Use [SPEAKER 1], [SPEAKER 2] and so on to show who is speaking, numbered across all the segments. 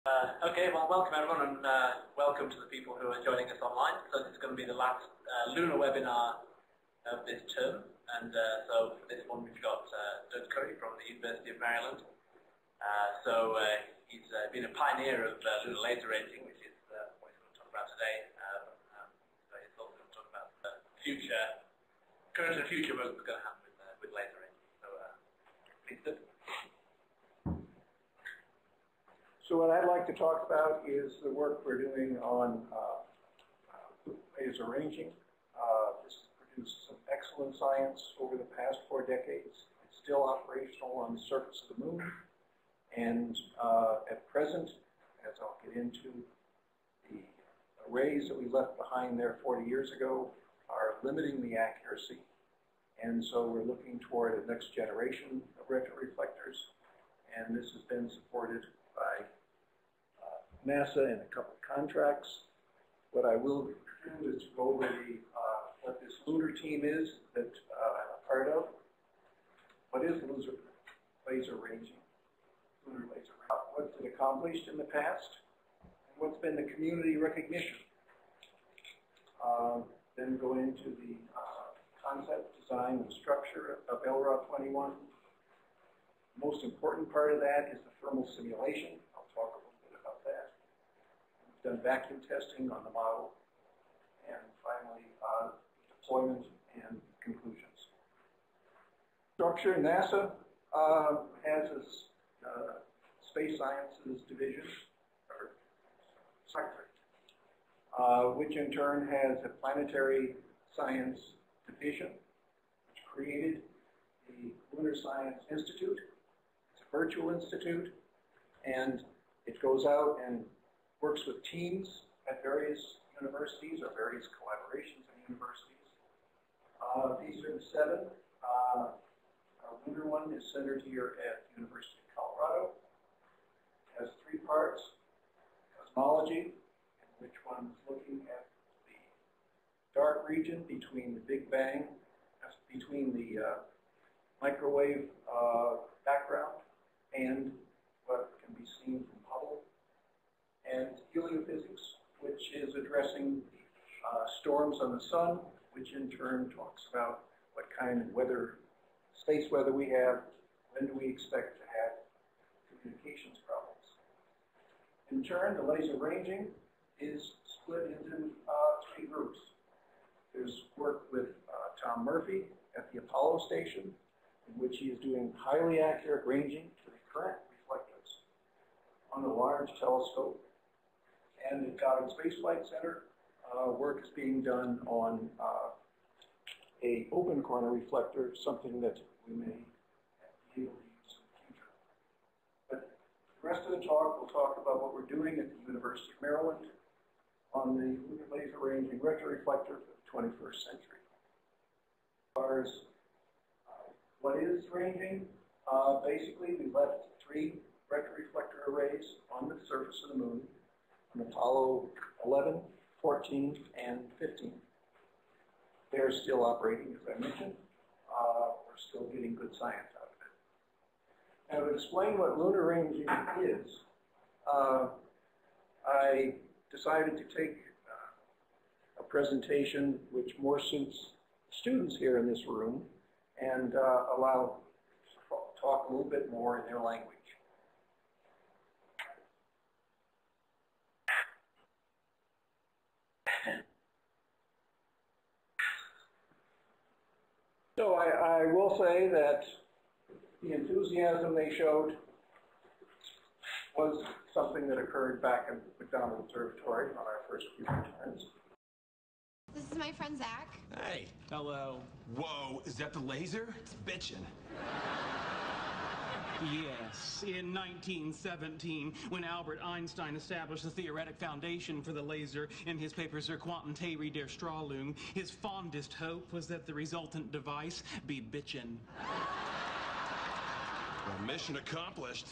[SPEAKER 1] Okay, well, welcome everyone, and welcome to the people who are joining us online. So this is going to be the last Lunar webinar of this term, and so for this one we've got Doug Currie from the University of Maryland. He's been a pioneer of lunar laser ranging, which is what he's going to talk about today. So he's also going to talk about the future, current and future work that's going to happen with laser ranging. So please, Doug.
[SPEAKER 2] So what I'd like to talk about is the work we're doing on laser ranging. This has produced some excellent science over the past 4 decades. It's still operational on the surface of the moon. And at present, as I'll get into, the arrays that we left behind there 40 years ago are limiting the accuracy. And so we're looking toward a next generation of retroreflectors. And this has been supported by NASA and a couple of contracts. What I will do is go over what this Lunar team is that I'm a part of. What is laser ranging? Lunar laser ranging. What's it accomplished in the past? And what's been the community recognition? Then go into the concept, design, and structure of LRA 21. The most important part of that is the thermal simulation. I'll talk a little bit about that. We've done vacuum testing on the model. And finally, deployment and conclusions. Structure, NASA has a Space Sciences Division, or sector, which in turn has a Planetary Science Division, which created the Lunar Science Institute. It's a virtual institute, and it goes out and works with teams at various universities or various collaborations in universities. These are the 7. Our Lunar one is centered here at the University of Colorado. It has 3 parts: cosmology, in which one is looking at the dark region between the Big Bang, between the microwave background and what can be seen from Hubble, and heliophysics, which is addressing storms on the sun, which in turn talks about what kind of weather, space weather we have, when do we expect to have communications problems. In turn, the laser ranging is split into 3 groups. There's work with Tom Murphy at the Apollo station, in which he is doing highly accurate ranging to the current reflectors on a large telescope. And at Goddard Space Flight Center, work is being done on a open corner reflector, something that we may be able to use in the future. But the rest of the talk, we'll talk about what we're doing at the University of Maryland on the lunar laser ranging retroreflector for the 21st century. As far as what is ranging, basically we left 3 retroreflector arrays on the surface of the moon on Apollo 11, 14, and 15. They're still operating, as I mentioned. We're still getting good science out of it. Now, to explain what lunar ranging is, I decided to take a presentation which more suits students here in this room and talk a little bit more in their language. So I will say that the enthusiasm they showed was something that occurred back in McDonald Observatory on our first few returns.
[SPEAKER 3] This is my friend Zach.
[SPEAKER 4] Hey.
[SPEAKER 5] Hello.
[SPEAKER 4] Whoa, is that the laser? It's bitchin'.
[SPEAKER 5] Yes, in 1917, when Albert Einstein established the theoretic foundation for the laser in his paper Zur Quantentheorie der Strahlung, his fondest hope was that the resultant device be bitchin'.
[SPEAKER 4] Well, mission accomplished.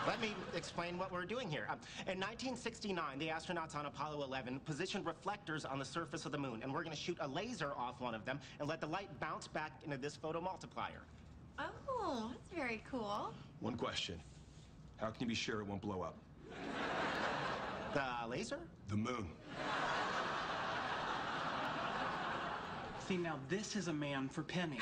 [SPEAKER 6] Let me explain what we're doing here. In 1969, the astronauts on Apollo 11 positioned reflectors on the surface of the moon, and we're going to shoot a laser off one of them and let the light bounce back into this photomultiplier.
[SPEAKER 3] Oh, that's very cool.
[SPEAKER 4] One question. How can you be sure it won't blow up?
[SPEAKER 6] The laser?
[SPEAKER 4] The moon.
[SPEAKER 5] See, now this is a man for Penny.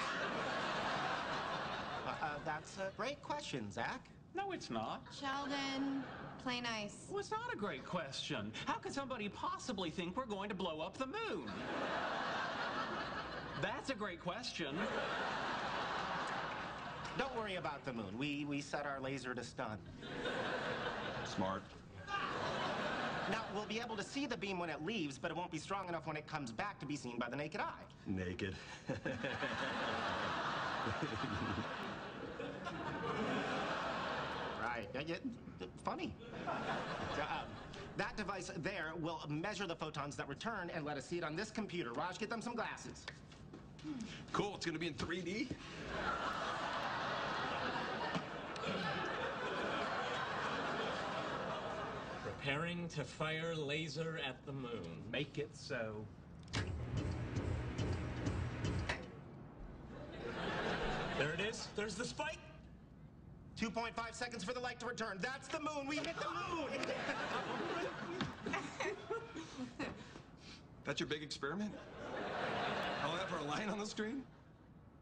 [SPEAKER 6] That's a great question, Zach.
[SPEAKER 5] No, it's not.
[SPEAKER 3] Sheldon, play nice.
[SPEAKER 5] Well, it's not a great question. How could somebody possibly think we're going to blow up the moon? That's a great question.
[SPEAKER 6] Don't worry about the moon. We set our laser to stun.
[SPEAKER 4] Smart.
[SPEAKER 6] Now, we'll be able to see the beam when it leaves, but it won't be strong enough when it comes back to be seen by the naked eye.
[SPEAKER 4] Naked.
[SPEAKER 6] Right. Funny. That device there will measure the photons that return and let us see it on this computer. Raj, get them some glasses.
[SPEAKER 4] Cool, it's gonna be in 3D?
[SPEAKER 7] Preparing to fire laser at the moon.
[SPEAKER 5] Make it so.
[SPEAKER 7] There it is. There's the spike.
[SPEAKER 6] 2.5 seconds for the light to return. That's the moon. We hit the moon.
[SPEAKER 4] That's your big experiment? All that for a line on the screen?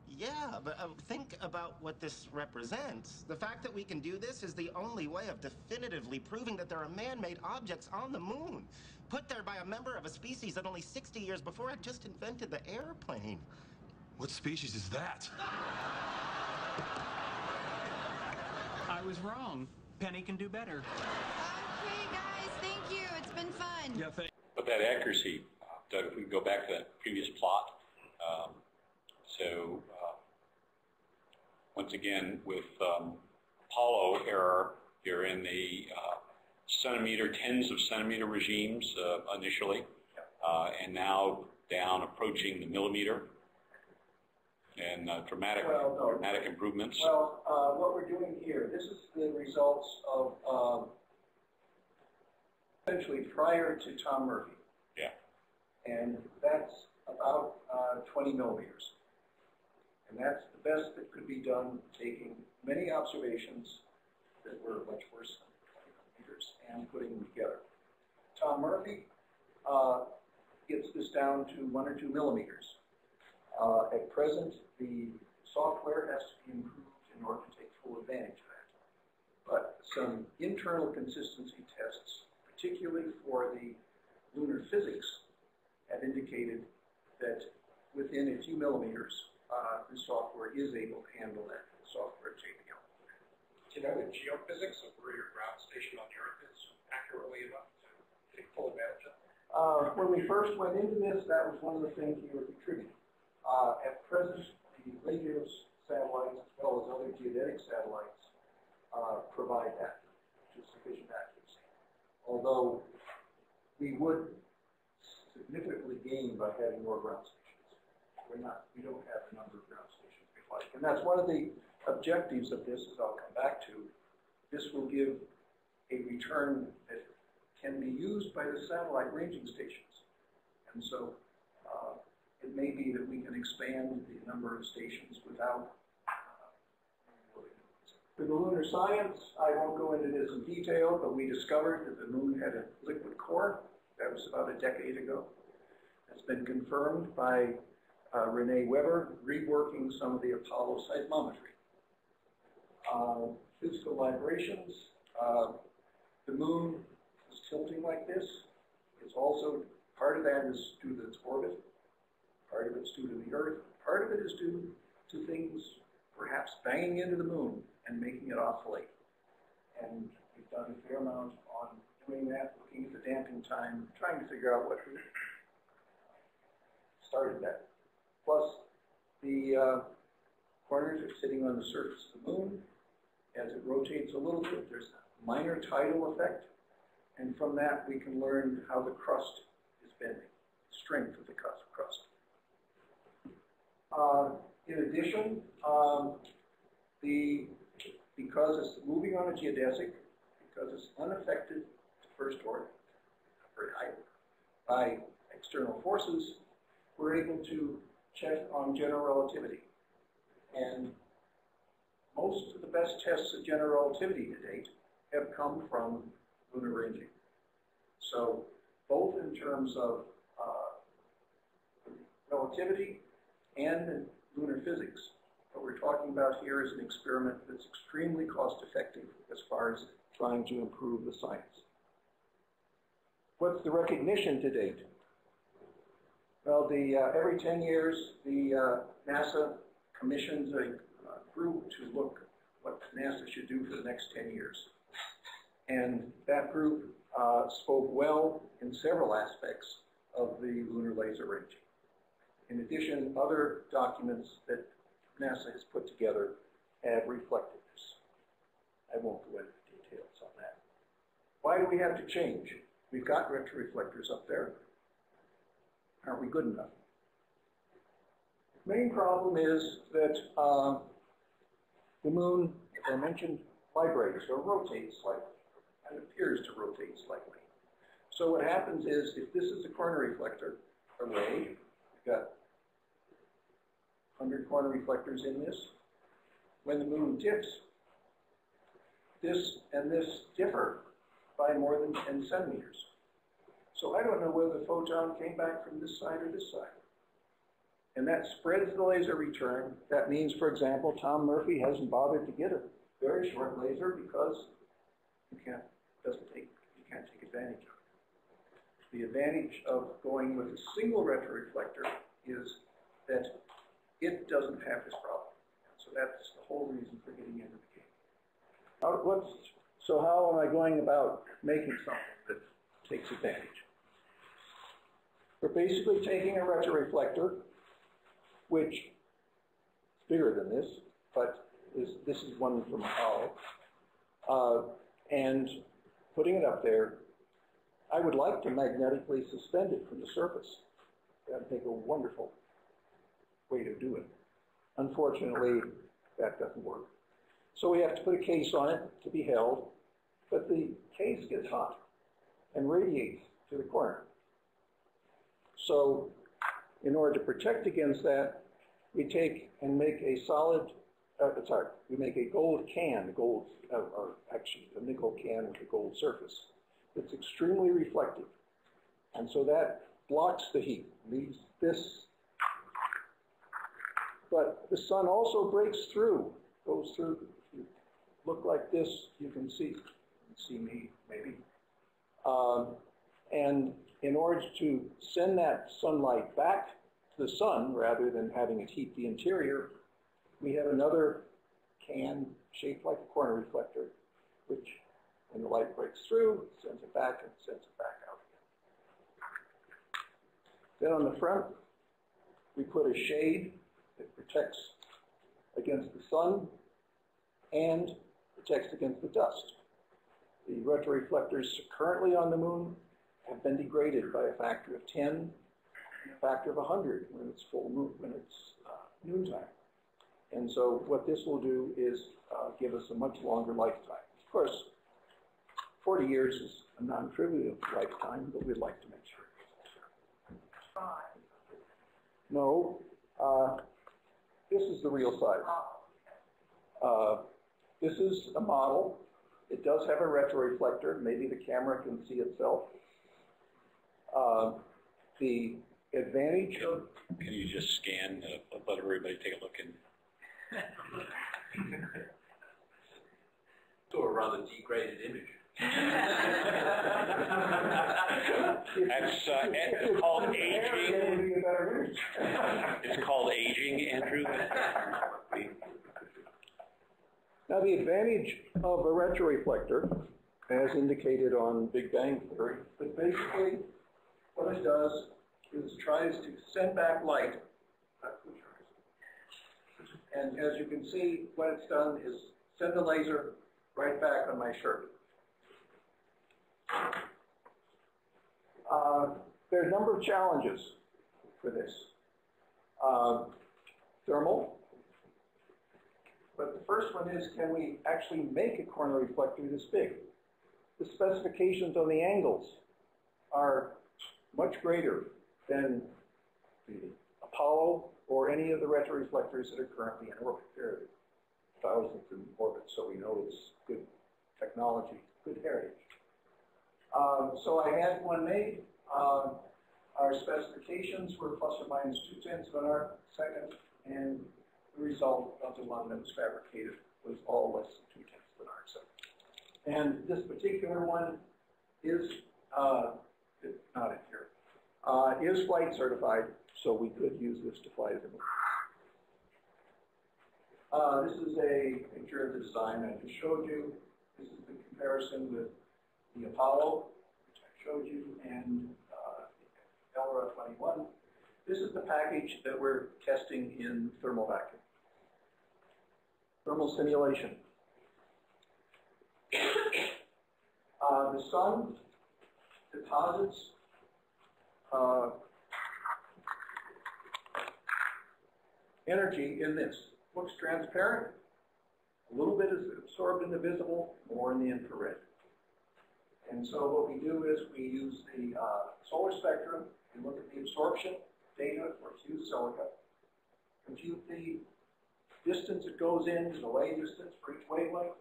[SPEAKER 6] Yeah, but think about what this represents. The fact that we can do this is the only way of definitively proving that there are man-made objects on the moon, put there by a member of a species that only 60 years before had just invented the airplane.
[SPEAKER 4] What species is that?
[SPEAKER 5] I was wrong. Penny can do better.
[SPEAKER 3] Okay, guys, thank you. It's been fun.
[SPEAKER 5] Yeah, thank
[SPEAKER 8] But that accuracy, Doug, if we can go back to that previous plot. Once again, with Apollo error, you're in the centimeter, tens of centimeter regimes initially, and now down approaching the millimeter, and dramatic improvements.
[SPEAKER 2] Well, what we're doing here, this is the results of essentially prior to Tom Murphy.
[SPEAKER 8] Yeah.
[SPEAKER 2] And that's about 20 millimeters. And that's the best that could be done, taking many observations that were much worse than 20 millimeters and putting them together. Tom Murphy gets this down to 1 or 2 millimeters. At present, the software has to be improved in order to take full advantage of that. But some internal consistency tests, particularly for the lunar physics, have indicated that within a few millimeters, the software is able to handle that software JPL.
[SPEAKER 9] Do you know the geophysics of where your ground station on the Earth is accurately enough to take full advantage of it?
[SPEAKER 2] When we first went into this, that was one of the things we were contributing. At present, the radios satellites, as well as other geodetic satellites, provide that to sufficient accuracy. Although we would significantly gain by having more ground stations. We don't have the number of ground stations we'd like. And that's one of the objectives of this, as I'll come back to. This will give a return that can be used by the satellite ranging stations. And so it may be that we can expand the number of stations without For the lunar science, I won't go into this in detail, but we discovered that the moon had a liquid core. That was about a decade ago. That's been confirmed by Renee Weber, reworking some of the Apollo seismometry. Physical vibrations. The moon is tilting like this. It's also, part of that is due to its orbit. Part of it's due to the Earth. Part of it is due to things perhaps banging into the moon and making it oscillate. And we've done a fair amount on doing that, looking at the damping time, trying to figure out what started that. Plus, the corners are sitting on the surface of the moon. As it rotates a little bit, there's a minor tidal effect. And from that, we can learn how the crust is bending, strength of the crust. In addition, because it's moving on a geodesic, because it's unaffected to first order, very high, by external forces, we're able to check on general relativity. And most of the best tests of general relativity to date have come from lunar ranging. So both in terms of relativity and lunar physics, what we're talking about here is an experiment that's extremely cost-effective as far as trying to improve the science. What's the recognition to date? Well, every 10 years, the NASA commissions a group to look what NASA should do for the next 10 years. And that group spoke well in several aspects of the lunar laser ranging. In addition, other documents that NASA has put together have reflected this. I won't go into details on that. Why do we have to change? We've got retroreflectors up there. Aren't we good enough? The main problem is that the moon, as I mentioned, vibrates or rotates slightly, and appears to rotate slightly. So what happens is, if this is a corner reflector array, we've got 100 corner reflectors in this. When the moon tips, this and this differ by more than 10 centimeters. So I don't know whether the photon came back from this side or this side. And that spreads the laser return. That means, for example, Tom Murphy hasn't bothered to get a very short laser because you can't take advantage of it. The advantage of going with a single retroreflector is that it doesn't have this problem. So that's the whole reason for getting into the game. So how am I going about making something that takes advantage? We're basically taking a retroreflector, which is bigger than this, but this is one from Apollo, and putting it up there. I would like to magnetically suspend it from the surface. That would make a wonderful way to do it. Unfortunately, that doesn't work. So we have to put a case on it to be held, but the case gets hot and radiates to the corner. So in order to protect against that, we take and make a solid, we make a gold can, or actually a nickel can with a gold surface. It's extremely reflective. And so that blocks the heat, leaves this. But the sun also breaks through, goes through. If you look like this, you can see me maybe. And in order to send that sunlight back to the sun, rather than having it heat the interior, we have another can shaped like a corner reflector, which when the light breaks through, it sends it back and sends it back out again. Then on the front, we put a shade that protects against the sun and protects against the dust. The retroreflectors currently on the moon have been degraded by a factor of 10 and a factor of 100 when it's full moon, when it's noontime. And so what this will do is give us a much longer lifetime. Of course, 40 years is a non-trivial lifetime, but we'd like to make sure. No, this is the real size. This is a model. It does have a retroreflector. Maybe the camera can see itself. The advantage of...
[SPEAKER 8] Can you just scan, let everybody take a look and...
[SPEAKER 1] To a rather degraded image.
[SPEAKER 8] That's called aging. It's called aging, Andrew.
[SPEAKER 2] Now, the advantage of a retroreflector, as indicated on Big Bang Theory, but basically what it does is tries to send back light. And as you can see, what it's done is send the laser right back on my shirt. There are a number of challenges for this. Thermal. But the first one is, can we actually make a corner reflector this big? The specifications on the angles are much greater than the Apollo or any of the retroreflectors that are currently in orbit. There are thousands in orbit, so we know it's good technology, good heritage. So I had one made. Our specifications were plus or minus 0.2 of an arc/second, and the result of the one that was fabricated was all less than 0.2 of an arc/second. And this particular one is not in here. Is flight certified, so we could use this to fly to the moon. This is a picture of the design I just showed you. This is the comparison with the Apollo, which I showed you, and LRA 21. This is the package that we're testing in thermal vacuum. Thermal simulation. The sun deposits energy in this. Looks transparent. A little bit is absorbed in the visible, more in the infrared. And so what we do is we use the solar spectrum and look at the absorption data for fused silica, compute the distance it goes in, the delay distance for each wavelength,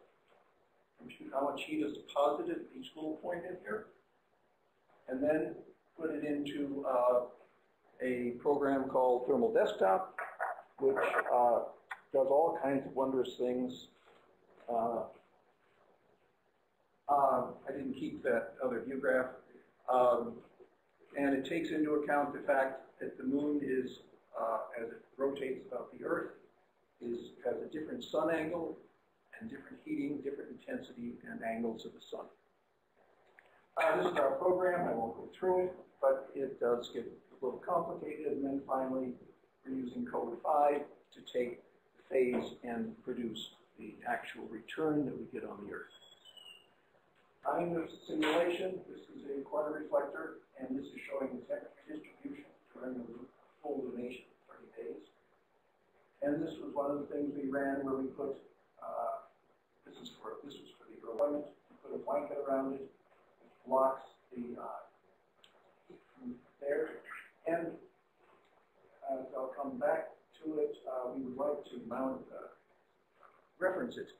[SPEAKER 2] compute how much heat is deposited at each little point in here, and then put it into a program called Thermal Desktop, which does all kinds of wondrous things. I didn't keep that other view graph. And it takes into account the fact that the moon is, as it rotates about the Earth, has a different sun angle and different heating, different intensity and angles of the sun. This is our program. I won't go through it, but it does get a little complicated. And then finally, we're using code 5 to take the phase and produce the actual return that we get on the Earth. Time of simulation, this is a quantum reflector, and this is showing the temperature distribution during the full lunation, 30 days. And this was one of the things we ran where we put, this was for the deployment, we put a blanket around it, which blocks the heat from there. And as I'll come back to it, we would like to mount, reference it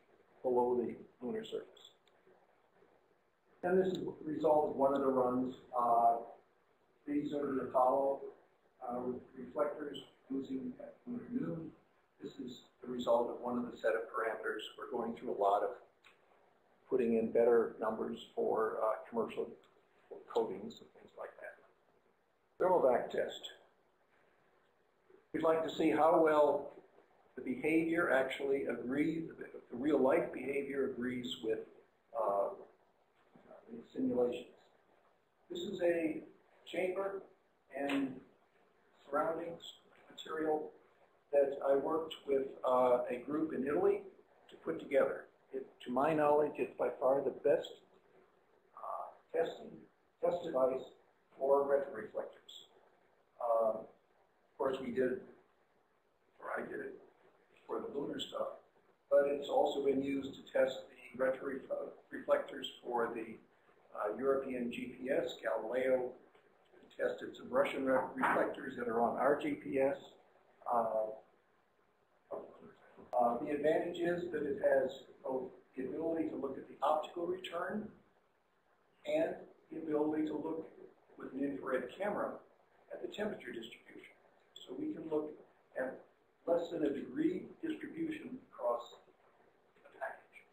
[SPEAKER 2] below the lunar surface. And this is the result of one of the runs. These are the Apollo reflectors using at noon. This is the result of one of the set of parameters. We're going through a lot of putting in better numbers for commercial coatings and things like that. Thermovac test. We'd like to see how well the behavior actually agrees, the real life behavior agrees with the simulations. This is a chamber and surroundings material that I worked with a group in Italy to put together. To my knowledge, it's by far the best test device for retroreflectors. Of course, I did it for the lunar stuff, but it's also been used to test the retroreflectors for the European GPS, Galileo. We tested some Russian reflectors that are on our GPS. The advantage is that it has both the ability to look at the optical return and the ability to look with an infrared camera at the temperature distribution. So we can look at less than a degree distribution across the package.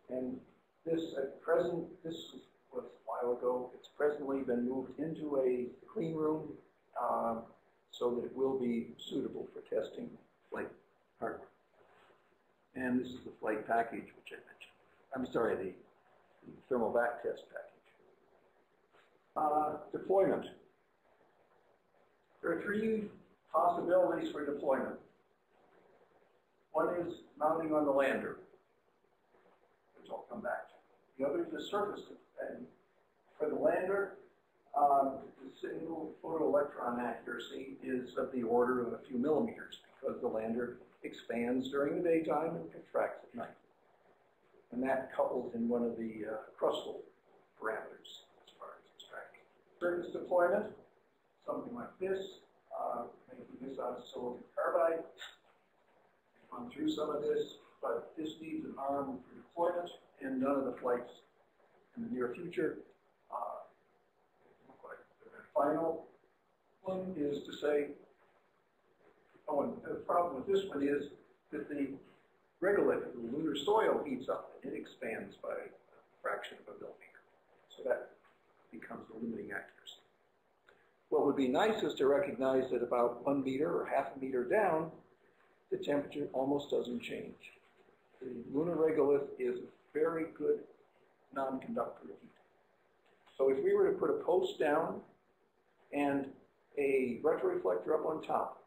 [SPEAKER 2] And this was a while ago. It's presently been moved into a clean room so that it will be suitable for testing flight hardware. And this is the flight package, which I mentioned. I'm sorry, the thermal vac test package. Deployment. There are 3 possibilities for deployment. One is mounting on the lander, which I'll come back to. The other is the surface. And for the lander, the single photoelectron accuracy is of the order of a few millimeters because the lander expands during the daytime and contracts at night. And that couples in one of the crustal parameters as far as extraction. Surface deployment, something like this, making this out of silicon carbide. I've gone through some of this, but this needs an arm for deployment. in none of the flights in the near future. The final one is to say, oh, and the problem with this one is that the regolith, the lunar soil, heats up and it expands by a fraction of a millimeter. So that becomes the limiting accuracy. What would be nice is to recognize that about 1 meter or half a meter down, the temperature almost doesn't change. The lunar regolith is a very good non-conductor of heat. So if we were to put a post down and a retroreflector up on top,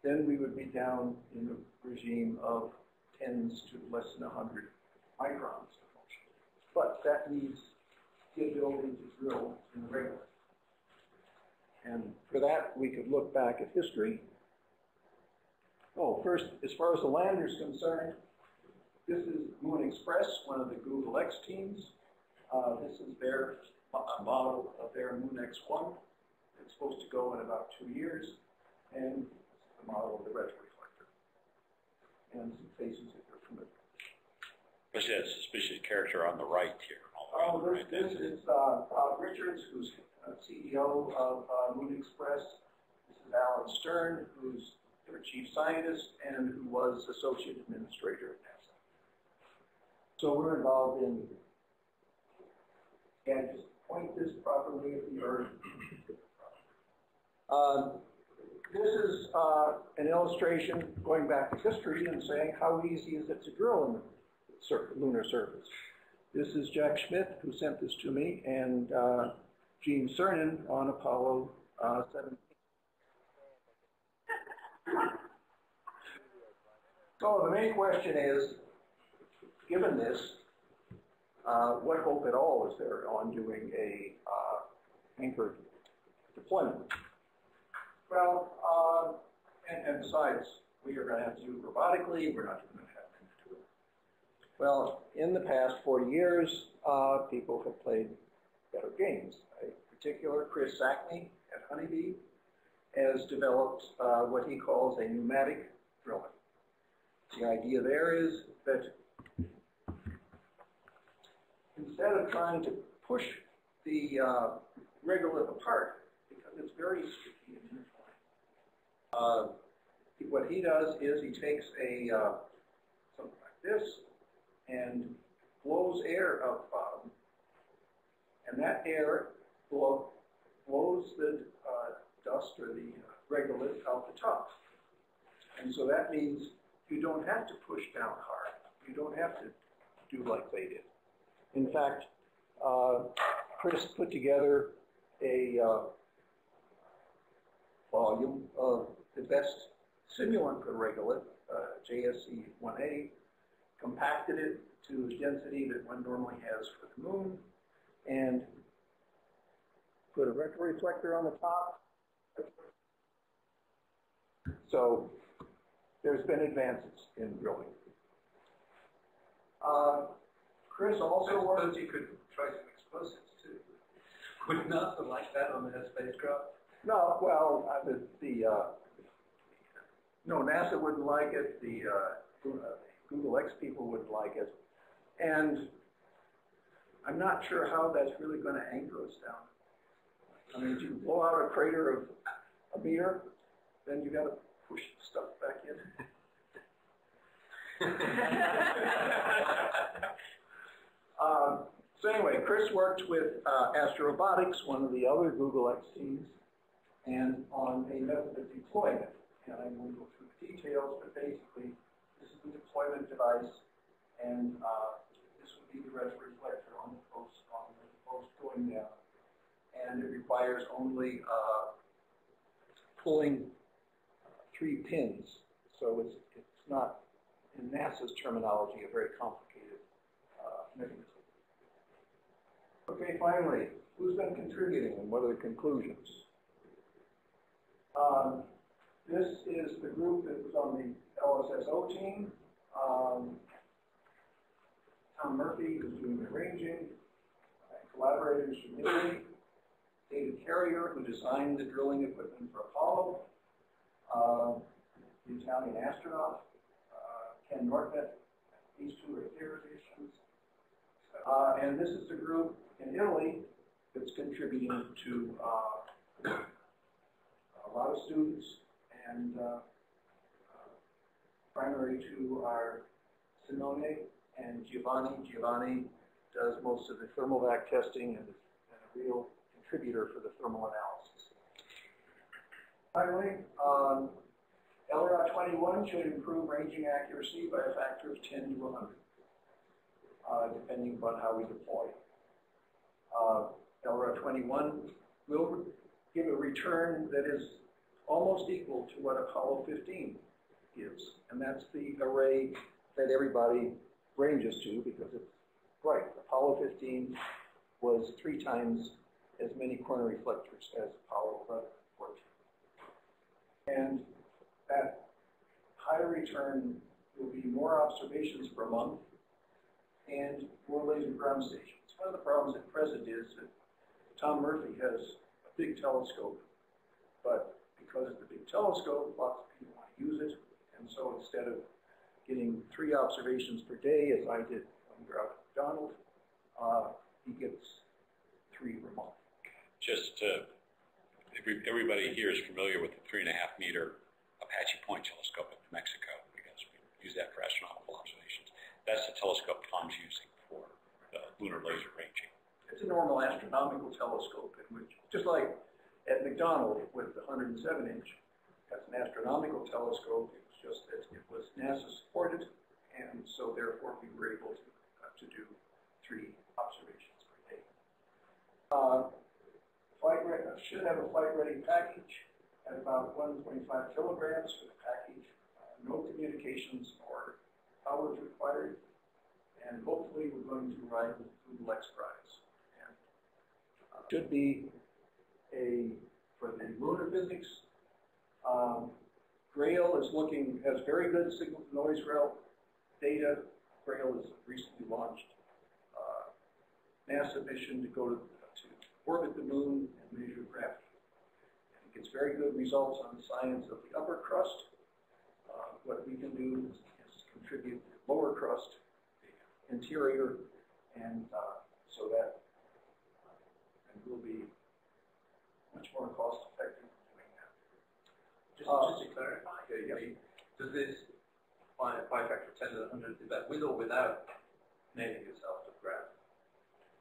[SPEAKER 2] then we would be down in a regime of tens to less than 100 microns. But that needs the ability to drill in the regolith. And for that, we could look back at history. Oh, first, as far as the lander is concerned, this is Moon Xprize, one of the Google X teams. This is their model of their Moon X1. It's supposed to go in about 2 years. And the model of the retroreflector. And some faces that you're familiar with.
[SPEAKER 8] There's that suspicious character on the right here.
[SPEAKER 2] This is Bob Richards, who's CEO of Moon Xprize. This is Alan Stern, who's their chief scientist and who was associate administrator at NASA. So we're involved in, and just point this properly at the Earth. This is an illustration going back to history and saying how easy is it to drill in the lunar surface. This is Jack Schmidt, who sent this to me, and Gene Cernan on Apollo 17. So the main question is, given this, what hope at all is there on doing a anchored deployment? Well, and besides, we are going to have to do it robotically. We're not going to have to do it. Well, in the past 40 years, people have played better games. In particular, Chris Sackney at Honeybee has developed what he calls a pneumatic drilling. The idea there is that instead of trying to push the regolith apart, because it's very sticky and intertwined, what he does is he takes a something like this and blows air out the bottom, and that air blows the dust or the regolith out the top. And so that means you don't have to push down hard. You don't have to do like they did. In fact, Chris put together a volume of the best simulant for regolith, JSC1A, compacted it to the density that one normally has for the moon, and put a retroreflector on the top. So there's been advances in drilling. Chris also worked.
[SPEAKER 1] You could try some explosives too. Would NASA like that on their spacecraft?
[SPEAKER 2] No, well, no, NASA wouldn't like it. The Google X people wouldn't like it, and I'm not sure how that's really going to anchor us down. I mean, if you blow out a crater of a meter, then you got to push stuff back in. So anyway, Chris worked with Astrobotics, one of the other Google X teams, and on a method of deployment. And I won't go through the details, but basically, this is the deployment device, and this would be the retroreflector on the post going down. And it requires only pulling 3 pins. So it's not, in NASA's terminology, a very complicated mechanism. Okay, finally, who's been contributing and what are the conclusions? This is the group that was on the LSSO team. Tom Murphy, who's doing the arranging, collaborators from Italy, David Carrier, who designed the drilling equipment for Apollo, the Italian astronaut, Ken Nortnet, these two are theoreticians, And this is the group in Italy that's contributing to a lot of students, and primary to our Simone and Giovanni. Giovanni does most of the thermal vac testing and is a real contributor for the thermal analysis. Finally, LRA 21 should improve ranging accuracy by a factor of 10 to 100, depending upon how we deploy. LRA 21 will give a return that is almost equal to what Apollo 15 gives, and that's the array that everybody ranges to because it's right. Apollo 15 was 3 times as many corner reflectors as Apollo 11 and 14. And that higher return will be more observations per month and more laser ground stations. One of the problems at present is that Tom Murphy has a big telescope, but because it's a big telescope, lots of people want to use it, and so instead of getting 3 observations per day, as I did when we were out at McDonald, he gets 3 per month.
[SPEAKER 8] Just everybody here is familiar with the 3.5 meter Apache Point telescope in New Mexico because we use that for astronomical observations. That's the telescope Tom's using for lunar laser ranging.
[SPEAKER 2] It's a normal astronomical telescope in which, just like at McDonald with the 107-inch, that's an astronomical telescope. It was just that it was NASA supported, and so therefore we were able to do 3 observations per day. Should have a flight-ready package at about 125 kilograms for the package. No communications or power is required, and hopefully we're going to ride with Google Xprize. And should be for the lunar physics. Grail has very good signal-to-noise data. Grail has recently launched NASA mission to go to orbit the moon and measure gravity. And it gets very good results on the science of the upper crust. What we can do is contribute to the lower crust, the interior, and so that will be much more cost-effective doing that.
[SPEAKER 1] Just to clarify, does this by factor 10 to the 100, is that with or without nailing yourself to the ground?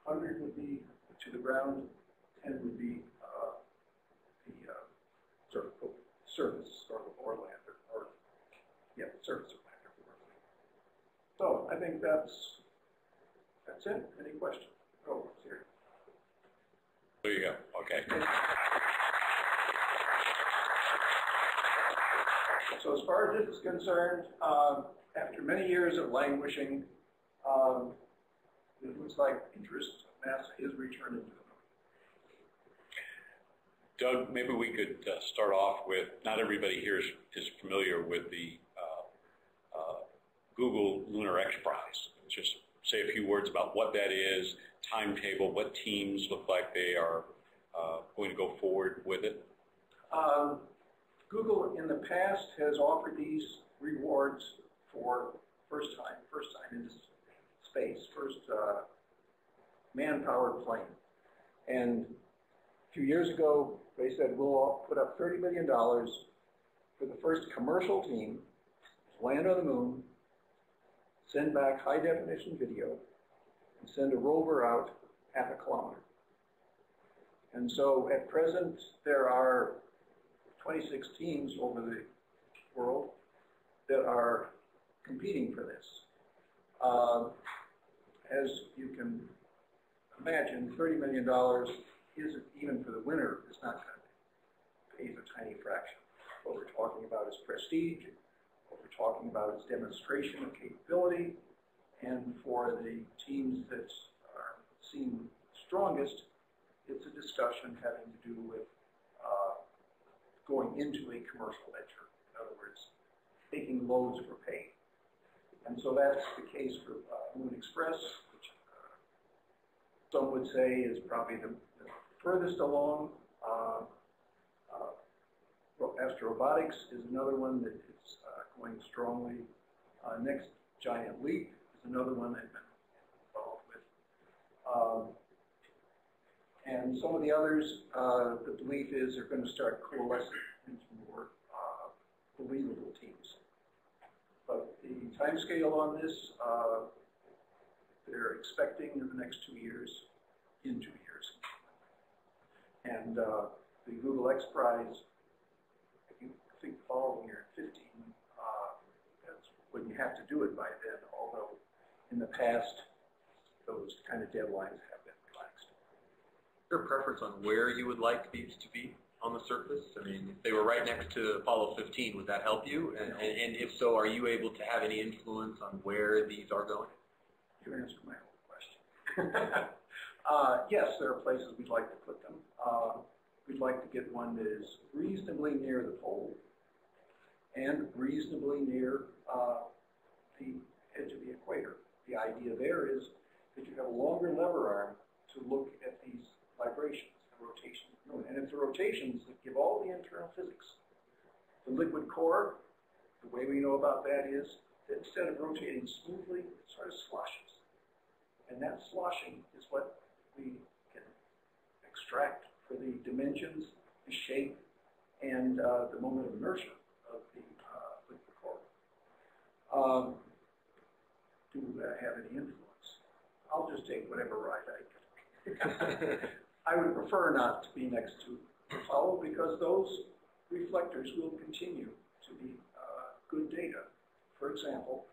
[SPEAKER 2] 100 would be to the ground, 10 would be the sort of surface or land, or surface of land. So I think that's it. Any questions? Oh, here.
[SPEAKER 8] There you go. Okay.
[SPEAKER 2] So as far as this is concerned, after many years of languishing, it looks like interest of NASA is returning to the moon.
[SPEAKER 8] Doug, maybe we could start off with, not everybody here is familiar with the Google Lunar Xprize. Just say a few words about what that is, timetable, what teams look like they are going to go forward with it.
[SPEAKER 2] Google in the past has offered these rewards for first time into space, first man-powered plane. And a few years ago, they said, we'll put up $30 million for the first commercial team to land on the moon, send back high-definition video, and send a rover out 0.5 kilometers. And so at present, there are 26 teams over the world that are competing for this. As you can imagine, $30 million isn't, even for the winner, it's not going to pay a tiny fraction. What we're talking about is prestige. What we're talking about is demonstration of capability. And for the teams that are seen strongest, it's a discussion having to do with going into a commercial venture. In other words, taking loads for pay. And so that's the case for Moon Express, which some would say is probably the furthest along. Astrobotics is another one that is going strongly. Next Giant Leap is another one I've been involved with. And some of the others, the belief is they're going to start coalescing into more believable teams. But the time scale on this, they're expecting in the next 2 years, in 2 years. And the Google Xprize, I think the following year, 15, that's when you have to do it by then, although in the past, those kind of deadlines have been relaxed.
[SPEAKER 10] Is there a preference on where you would like these to be on the surface? I mean, if they were right next to Apollo 15, would that help you? And if so, are you able to have any influence on where these are going?
[SPEAKER 2] You answered my whole question. Yes, there are places we'd like to put them. We'd like to get one that is reasonably near the pole and reasonably near the edge of the equator. The idea there is that you have a longer lever arm to look at these vibrations, the rotations of the moon. And it's the rotations that give all the internal physics. The liquid core, the way we know about that is that instead of rotating smoothly, it sort of sloshes. And that sloshing is what we can extract for the dimensions, the shape, and the moment of inertia of the liquid core. Do I have any influence? I'll just take whatever ride I get. I would prefer not to be next to Apollo because those reflectors will continue to be good data. For example,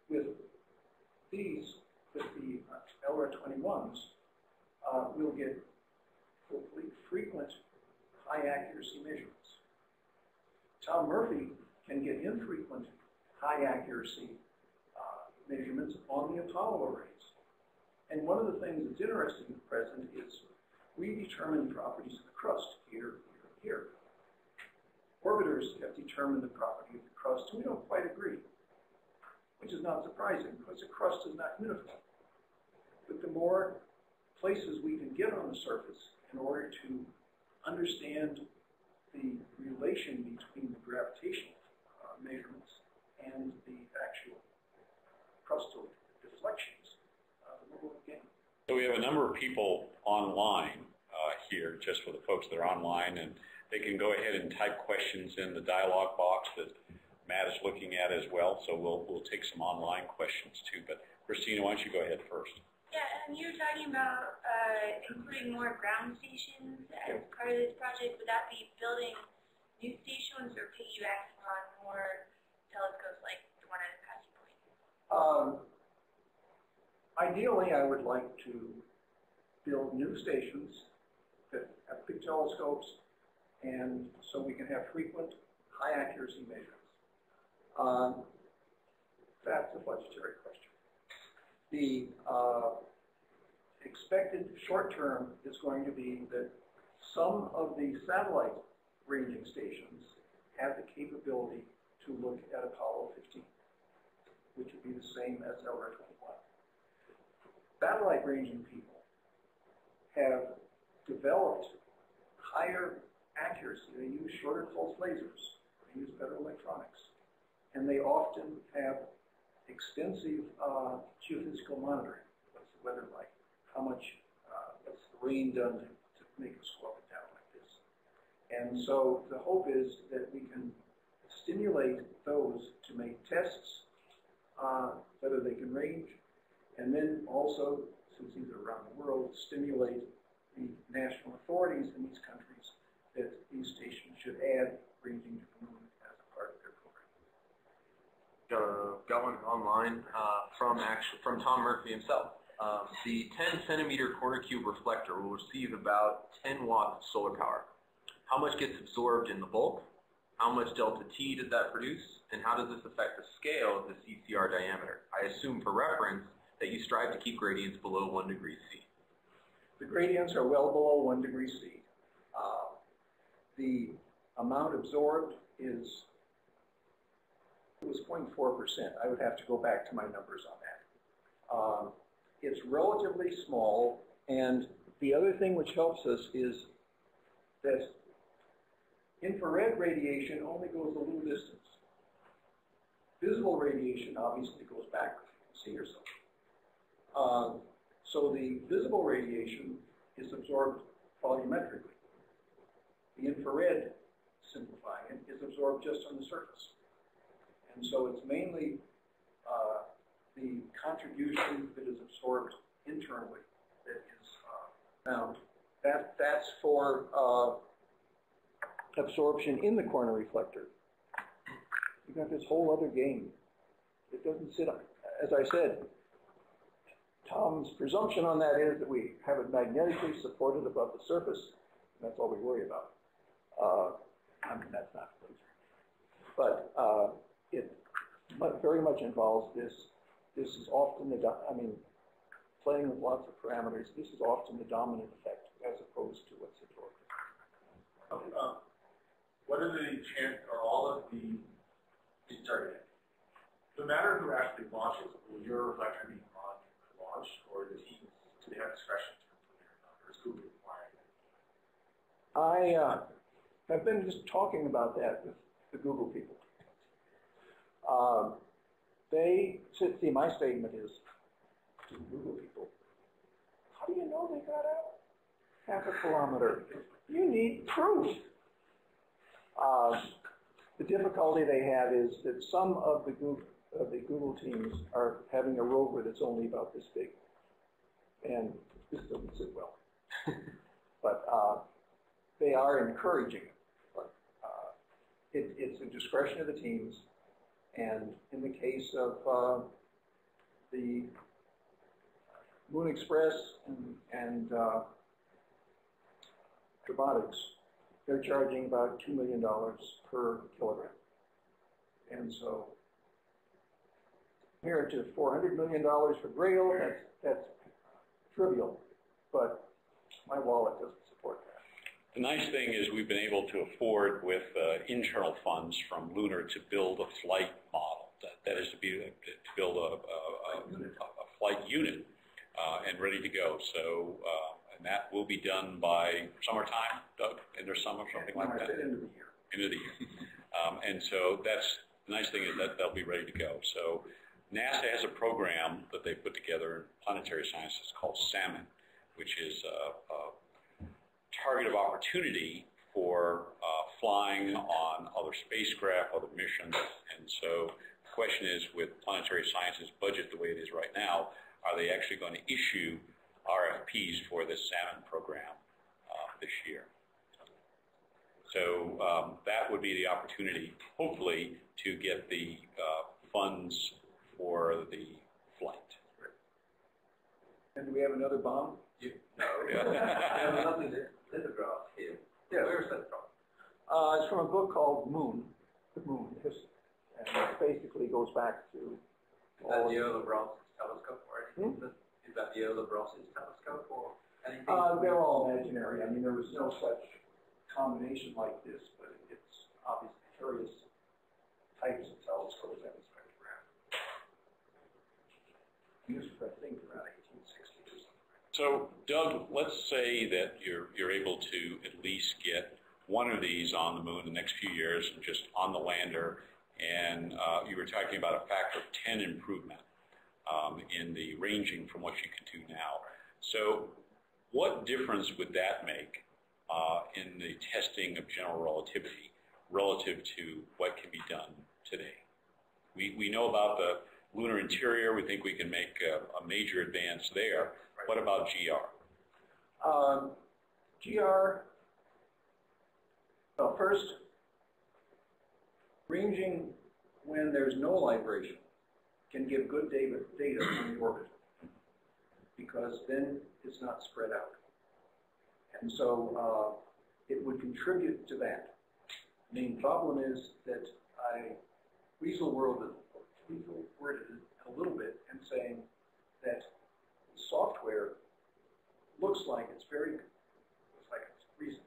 [SPEAKER 2] with these, with the LR21s, we'll get hopefully frequent high accuracy measurements. Tom Murphy can get infrequent high accuracy measurements on the Apollo arrays. And one of the things that's interesting at present is we determine properties of the crust here, here, and here. Orbiters have determined the property of the crust, and we don't quite agree, which is not surprising because the crust is not uniform. But the more places we can get on the surface in order to understand the relation between the gravitational measurements and the actual crustal deflections, the more we'll gain.
[SPEAKER 8] So we have a number of people online here, just for the folks that are online, and they can go ahead and type questions in the dialog box that Matt is looking at as well. So we'll take some online questions too. But Christina, why don't you go ahead first?
[SPEAKER 11] Yeah, and you were talking about including more ground stations as part of this project. Would that be building new stations or piggybacking on more telescopes like the one at Apache Point?
[SPEAKER 2] Ideally, I would like to build new stations that have big telescopes, and so we can have frequent, high accuracy measurements. That's a budgetary question. The expected short term is going to be that some of the satellite ranging stations have the capability to look at Apollo 15, which would be the same as LR21. Satellite ranging people have developed higher accuracy. They use shorter pulse lasers. They use better electronics. And they often have extensive geophysical monitoring. What's the weather like? How much, what's the rain done to make it slow it down like this? And so the hope is that we can stimulate those to make tests, whether they can range, and then also, since these are around the world, stimulate the national authorities in these countries that these stations should add ranging to the moon as a part of their program.
[SPEAKER 10] Got one online from Tom Murphy himself. The 10-centimeter corner cube reflector will receive about 10 watts of solar power. How much gets absorbed in the bulk? How much delta T does that produce? And how does this affect the scale of the CCR diameter? I assume, for reference, that you strive to keep gradients below 1 degree C.
[SPEAKER 2] The gradients are well below 1 degree C. The amount absorbed it was 0.4%. I would have to go back to my numbers on that. It's relatively small, and the other thing which helps us is that infrared radiation only goes a little distance. Visible radiation obviously goes backwards, you can see or something. So the visible radiation is absorbed volumetrically. The infrared, simplifying it, is absorbed just on the surface. And so it's mainly the contribution that is absorbed internally that is found. That's for absorption in the corner reflector. You've got this whole other game. It doesn't sit on, as I said, Tom's presumption on that is that we have it magnetically supported above the surface, and that's all we worry about. I mean, that's not the case. But it very much involves this. This is often the, playing with lots of parameters, this is often the dominant effect as opposed to what's absorbed.
[SPEAKER 9] What are the chance, or all of the, sorry, no matter who actually launches, will your reflector be launched, or do they have discretion to complete it, or is Google requiring it?
[SPEAKER 2] I have been just talking about that with the Google people. See, my statement is to the Google people, how do you know they got out half a kilometer? You need proof. The difficulty they have is that some of the Google teams are having a rover that's only about this big. And this doesn't sit well. But they are encouraging it. But it's a discretion of the teams. And in the case of the Moon Xprize and robotics, they're charging about $2 million per kilogram. And so, compared to $400 million for Grail, that's trivial, but my wallet doesn't support that.
[SPEAKER 8] The nice thing is we've been able to afford, with internal funds from Lunar, to build a flight model. That is to build a flight unit and ready to go. So, and that will be done by summertime, Doug, end of summer, something like that.
[SPEAKER 2] End of the year.
[SPEAKER 8] End of the year. And so that's the nice thing, is that they'll be ready to go. So NASA has a program that they put together in planetary sciences called SALMON, which is a target of opportunity for flying on other spacecraft, other missions. And so the question is, with planetary sciences budget the way it is right now, are they actually going to issue RFPs for this SALMON program this year? So that would be the opportunity, hopefully, to get the funds for the flight.
[SPEAKER 2] And do we have another bomb?
[SPEAKER 10] No. We have another lithograph here. Yeah, where's that from?
[SPEAKER 2] It's from a book called Moon, The Moon, and it basically goes back to...
[SPEAKER 10] Is that the Earl of Bronze's telescope or anything? Is that the Earl of Bronze's telescope or anything?
[SPEAKER 2] They're all imaginary. I mean, there was no such combination like this, but it's obviously various types of telescopes and spectrograph. Used for, I think, around 1860 or something.
[SPEAKER 8] So, Doug, let's say that you're able to at least get one of these on the moon in the next few years, and just on the lander, and you were talking about a factor of 10 improvement in the ranging from what you can do now. So what difference would that make in the testing of general relativity relative to what can be done today? We know about the lunar interior. We think we can make a major advance there. What about GR?
[SPEAKER 2] GR, well, first, ranging when there's no libration can give good data on the orbit, because then it's not spread out. And so it would contribute to that. The main problem is that I weasel-worded it a little bit in saying that the software looks like it's reasonably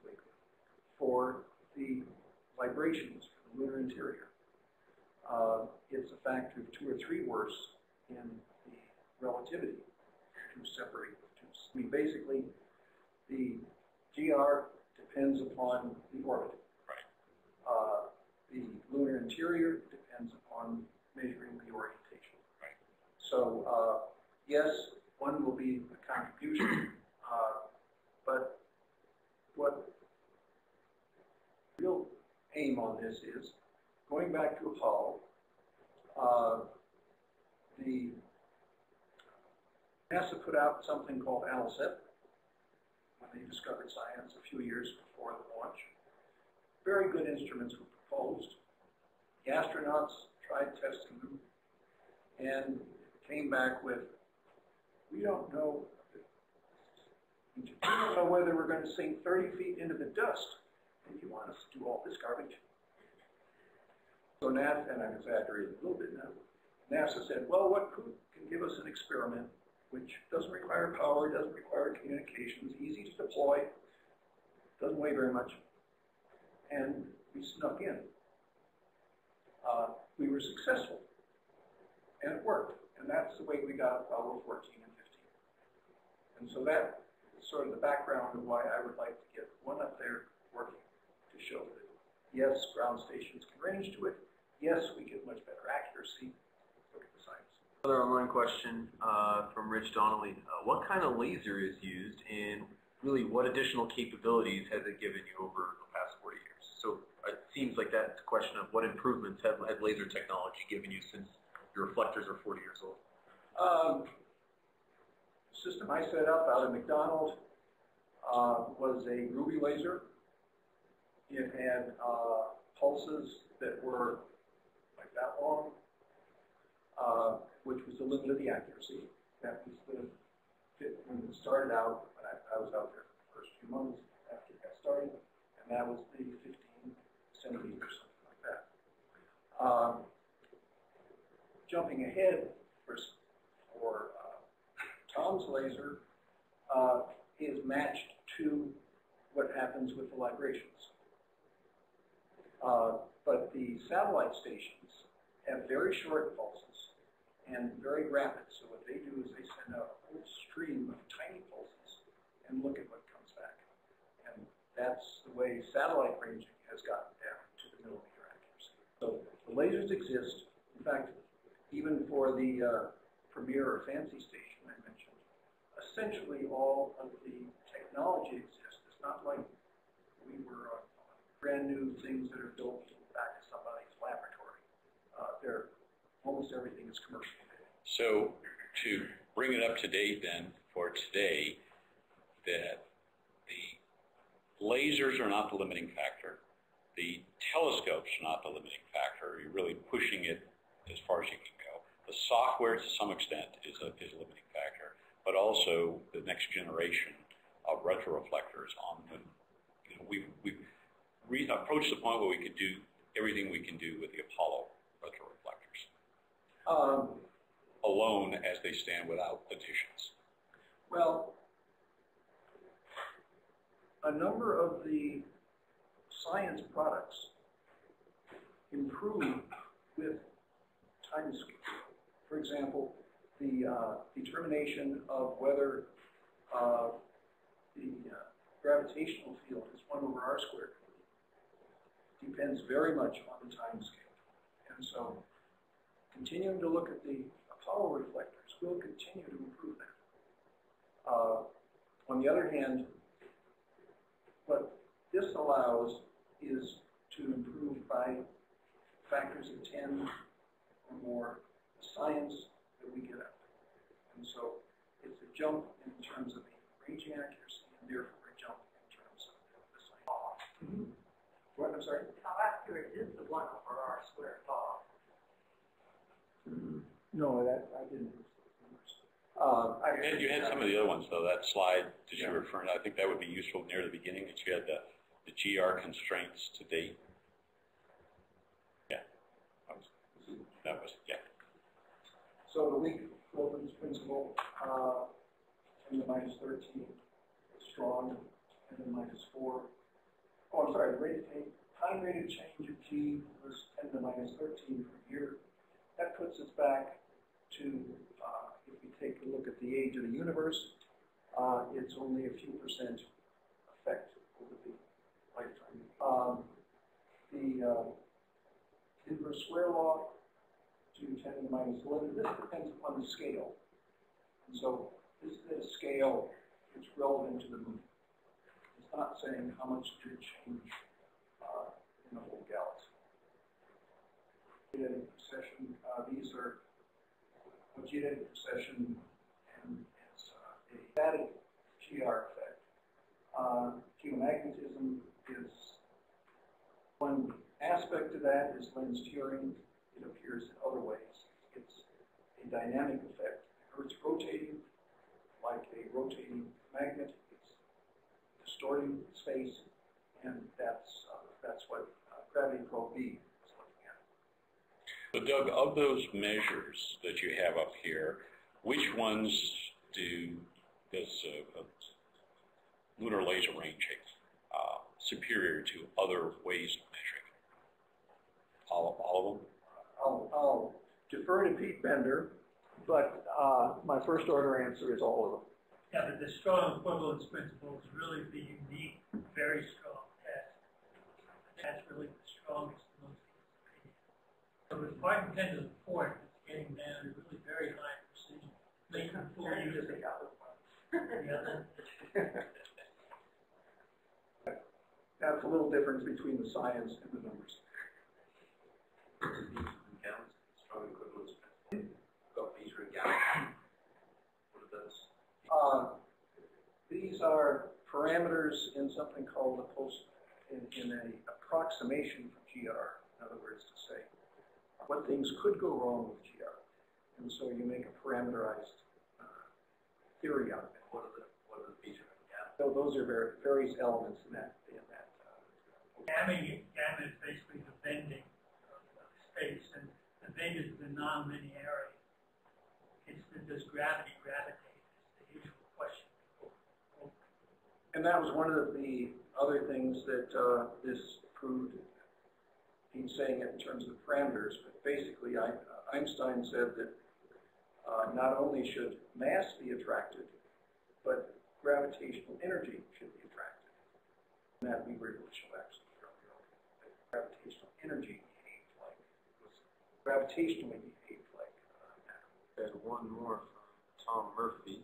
[SPEAKER 2] good for the vibrations for the lunar interior. It's a factor of 2 or 3 worse in the relativity to separate the two. I mean, basically, the GR depends upon the orbit.
[SPEAKER 8] Right.
[SPEAKER 2] The lunar interior depends upon measuring the orientation.
[SPEAKER 8] Right.
[SPEAKER 2] So, yes, one will be a contribution, but aim on this is, going back to Apollo, the NASA put out something called ALSEP when they discovered science a few years before the launch. Very good instruments were proposed. The astronauts tried testing them and came back with, we don't know whether we're going to sink 30 feet into the dust, and you want us to do all this garbage. So NASA, and I'm exaggerating a little bit now, NASA said, well, what can give us an experiment which doesn't require power, doesn't require communications, easy to deploy, doesn't weigh very much, and we snuck in. We were successful, and it worked, and that's the way we got Apollo 14 and 15. And so that is sort of the background of why I would like to get one up there working to show that, yes, ground stations can range to it, yes, we get much better accuracy. Look at the science.
[SPEAKER 10] Another online question from Rich Donnelly. What kind of laser is used, and really what additional capabilities has it given you over the past 40 years? So it seems like that's a question of what improvements has laser technology given you since your reflectors are 40 years old?
[SPEAKER 2] The system I set up out of McDonald's was a ruby laser. It had pulses that were like that long, which was the limit of the accuracy. That was the fit when it started out. When I was out there for the first few months after it got started, and that was the 15 centimeters, something like that. Jumping ahead for Tom's laser is matched to what happens with the librations. But the satellite stations have very short pulses and very rapid. So what they do is they send out a whole stream of tiny pulses and look at what comes back. And that's the way satellite ranging has gotten down to the millimeter accuracy. So the lasers exist. In fact, even for the Premier or Fancy station I mentioned, essentially all of the technology exists. It's not like we were on brand new things that are built back to somebody's laboratory. Almost everything is commercial.
[SPEAKER 8] So to bring it up to date then for today, that the lasers are not the limiting factor. The telescopes are not the limiting factor. You're really pushing it as far as you can go. The software, to some extent, is a limiting factor, but also the next generation of retroreflectors on the, we've approached the point where we could do everything we can do with the Apollo retroreflectors alone as they stand without additions.
[SPEAKER 2] Well, a number of the science products improve with time scale. For example, the determination of whether the gravitational field is 1 over r squared depends very much on the time scale. And so continuing to look at the Apollo reflectors will continue to improve that. On the other hand, what this allows is to improve by factors of 10 or more the science that we get out. And so it's a jump in terms of the ranging accuracy and therefore a jump in terms of the science. What, I'm sorry?
[SPEAKER 12] How accurate is the 1 over r squared law?
[SPEAKER 2] No, I didn't.
[SPEAKER 8] You had some of the other ones, though. That slide that you were referring to, I think that would be useful near the beginning, that you had the GR constraints to date. Yeah. That was, yeah.
[SPEAKER 2] So the weak Wilkins principle, 10 to the minus 13, strong, 10 to the minus 4. Oh, I'm sorry, time rate of change of G was 10 to the minus 13 per year. That puts us back to, if we take a look at the age of the universe, it's only a few percent effect over the lifetime. The inverse square law to 10 to the minus 11, this depends upon the scale. And so this is a scale that's relevant to the moon. It's not saying how much did it change in the whole galaxy. Geodetic precession, these are geodetic precession and it's a static GR effect. Geomagnetism is one aspect of that is lens tearing. It appears in other ways. It's a dynamic effect. Earth's rotating like a rotating magnet. It's distorting space, and that's what gravity probe B is looking at.
[SPEAKER 8] So Doug, of those measures that you have up here, which ones does lunar laser ranging superior to other ways of measuring? All of them?
[SPEAKER 2] I'll defer to Pete Bender, but my first order answer is all of them.
[SPEAKER 12] Yeah, but the strong equivalence principle is really the unique, very strong test. That's really the strongest in most people's opinion. So with part and 10 to the fourth, it's getting down to really very high precision. They can fool you to the other one.
[SPEAKER 2] That's a little difference between the science and the numbers.
[SPEAKER 10] Strong equivalence principle. Got beta and gamma. What are those?
[SPEAKER 2] These are parameters in something called in an approximation for GR. In other words, to say what things could go wrong with GR, and so you make a parameterized theory out of it.
[SPEAKER 10] What are the beta and gamma?
[SPEAKER 2] So those are various elements in that.
[SPEAKER 12] Gamma is basically the bending of space, and the bend is the non-linearity. It's does gravity gravitate? It's the usual question.
[SPEAKER 2] And that was one of the other things that this proved. He's saying it in terms of parameters, but basically Einstein said that not only should mass be attracted, but gravitational energy should be attracted. And that we were able to show actually earlier. Gravitational energy behaved like, gravitationally behaved like
[SPEAKER 10] matter. And one more from Tom Murphy.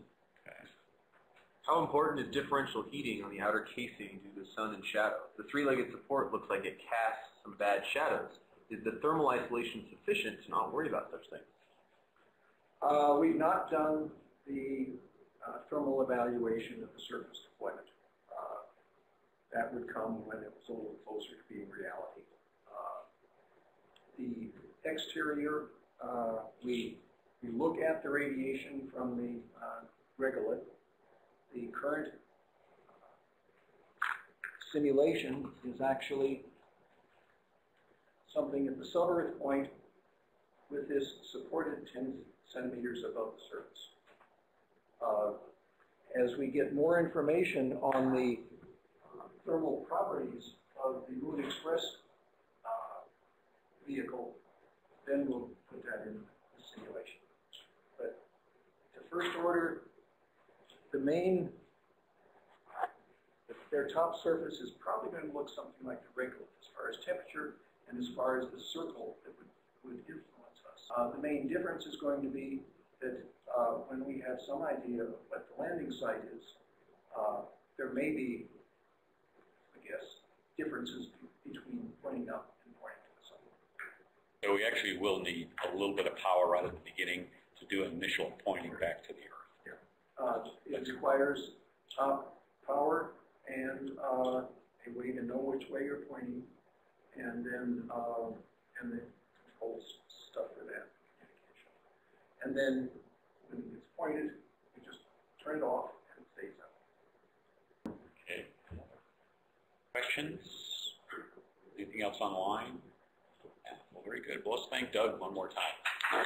[SPEAKER 10] How important is differential heating on the outer casing due to sun and shadow? The three-legged support looks like it casts some bad shadows. Is the thermal isolation sufficient to not worry about such things?
[SPEAKER 2] We've not done the thermal evaluation of the surface deployment. That would come when it was a little closer to being reality. The exterior, we look at the radiation from the regolith. The current simulation is actually something at the sub-Earth point with this supported 10 centimeters above the surface. As we get more information on the thermal properties of the Moon Express vehicle, then we'll put that in the simulation. But the first order, their top surface is probably going to look something like the regolith as far as temperature and as far as the circle that would influence us. The main difference is going to be that when we have some idea of what the landing site is, there may be, I guess, differences between pointing up and pointing to the sun.
[SPEAKER 8] So we actually will need a little bit of power right at the beginning to do an initial pointing back to the Earth.
[SPEAKER 2] It requires power and a way to know which way you're pointing, and then and the control stuff for that communication. And then when it gets pointed, you just turn it off and it stays up.
[SPEAKER 8] Okay. Questions? Anything else online? Yeah, well, very good. Well, let's thank Doug one more time.